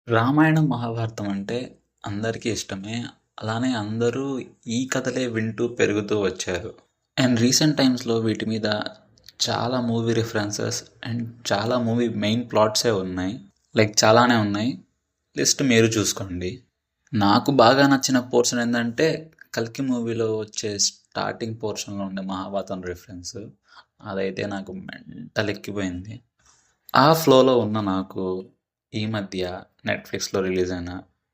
రామాయణం, మహాభారతం అంటే అందరికీ ఇష్టమే. అలానే అందరూ ఈ కథలే వింటూ పెరుగుతూ వచ్చారు. అండ్ రీసెంట్ టైమ్స్‌లో వీటి మీద చాలా మూవీ రిఫరెన్సెస్ అండ్ చాలా మూవీ మెయిన్ ప్లాట్సే ఉన్నాయి. చాలానే ఉన్నాయి. లిస్ట్ మీరు చూసుకోండి. నాకు బాగా నచ్చిన పోర్షన్ ఏందంటే 'కల్కి' మూవీలో వచ్చే స్టార్టింగ్ పోర్షన్‌లో ఉండే మహాభారతం రిఫరెన్స్. అదైతే నాకు మెంటల్ ఎక్కిపోయింది. ఆ ఫ్లోలో ఉన్న నాకు ఈ మధ్య నెట్‌ఫ్లిక్స్‌లో రిలీజ్ అయిన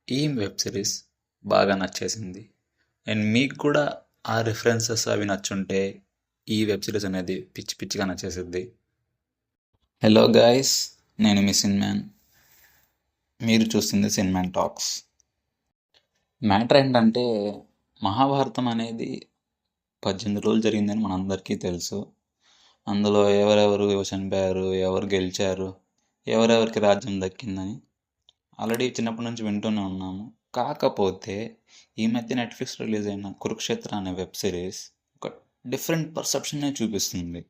ఈ వెబ్ సిరీస్ బాగా నచ్చేసింది. అండ్ మీకు కూడా ఆ రిఫరెన్సెస్ అవి నచ్చుంటే ఈ వెబ్ సిరీస్ అనేది పిచ్చి పిచ్చిగా నచ్చేసిద్ది. హలో గాయ్స్, నేను మీ సిన్‌మ్యాన్. మీరు చూస్తుంది సిన్‌మ్యాన్ టాక్స్. మ్యాటర్ ఏంటంటే మహాభారతం అనేది 18 రోజులు జరిగిందని మనందరికీ తెలుసు. అందులో ఎవరెవరు చనిపోయారు, ఎవరు గెలిచారు, ఎవరెవరికి రాజ్యం దక్కిందని ఆల్రెడీ చిన్నప్పటి నుంచి వింటూనే ఉన్నాము. కాకపోతే ఈ మధ్య నెట్‌ఫ్లిక్స్ రిలీజ్ అయిన 'కురుక్షేత్ర' అనే వెబ్ సిరీస్ ఒక డిఫరెంట్ పర్సెప్షన్‌నే చూపిస్తుంది.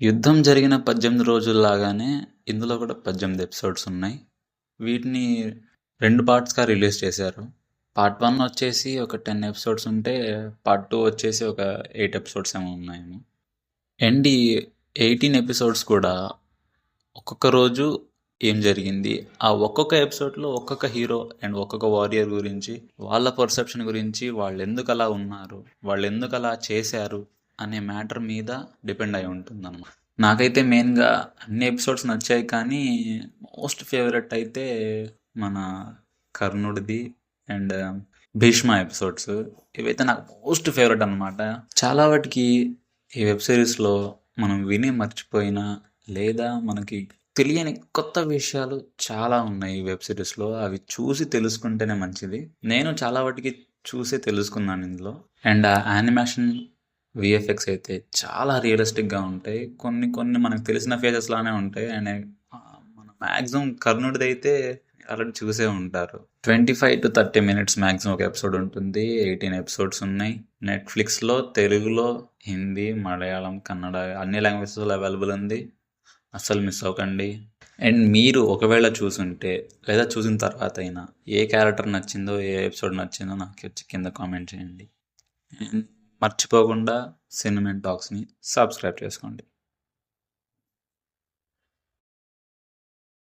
యుద్ధం జరిగిన 18 రోజుల్లాగానే ఇందులో కూడా 18 ఎపిసోడ్స్ ఉన్నాయి. వీటిని 2 పార్ట్స్‌గా రిలీజ్ చేశారు. పార్ట్ 1 వచ్చేసి ఒక 10 ఎపిసోడ్స్ ఉంటే, పార్ట్ 2 వచ్చేసి ఒక 8 ఎపిసోడ్స్ ఏమో ఉన్నాయేమో. అండ్ ఈ 18 ఎపిసోడ్స్ కూడా ఒక్కొక్క రోజు ఏం జరిగింది, ఆ ఒక్కొక్క ఎపిసోడ్లో ఒక్కొక్క హీరో అండ్ ఒక్కొక్క వారియర్ గురించి, వాళ్ళ పర్సెప్షన్ గురించి, వాళ్ళు ఎందుకు అలా ఉన్నారు, వాళ్ళు ఎందుకు అలా చేశారు అనే మ్యాటర్ మీద డిపెండ్ అయి ఉంటుంది అన్నమాట. నాకైతే మెయిన్గా అన్ని ఎపిసోడ్స్ నచ్చాయి, కానీ మోస్ట్ ఫేవరెట్ అయితే మన కర్ణుడిది అండ్ భీష్మ ఎపిసోడ్స్. ఇవైతే నాకు మోస్ట్ ఫేవరెట్ అనమాట. చాలా వాటికి ఈ వెబ్ సిరీస్లో మనం విని మర్చిపోయినా లేదా మనకి తెలియని కొత్త విషయాలు చాలా ఉన్నాయి ఈ వెబ్ సిరీస్లో. అవి చూసి తెలుసుకుంటేనే మంచిది. నేను చాలా వాటికి చూసి తెలుసుకున్నాను ఇందులో. అండ్ ఆ యానిమేషన్, విఎఫ్ఎక్స్ అయితే చాలా రియలిస్టిక్గా ఉంటాయి. కొన్ని కొన్ని మనకు తెలిసిన ఫేసెస్ లానే ఉంటాయి. అండ్ మన మ్యాక్సిమం కర్ణుడిది అయితే ఆల్రెడీ చూసే ఉంటారు. 25 to 30 minutes మ్యాక్సిమం ఒక ఎపిసోడ్ ఉంటుంది. 18 ఎపిసోడ్స్ ఉన్నాయి. నెట్‌ఫ్లిక్స్‌లో తెలుగులో, హిందీ, మలయాళం, కన్నడ అన్ని లాంగ్వేజెస్లో అవైలబుల్ ఉంది. అస్సలు మిస్ అవ్వకండి. అండ్ మీరు ఒకవేళ చూసుంటే లేదా చూసిన తర్వాత అయినా ఏ క్యారెక్టర్ నచ్చిందో, ఏ ఎపిసోడ్ నచ్చిందో నాకు వచ్చి కింద కామెంట్ చేయండి. మర్చిపోకుండా సిన్‌మ్యాన్ టాక్స్ని సబ్స్క్రైబ్ చేసుకోండి.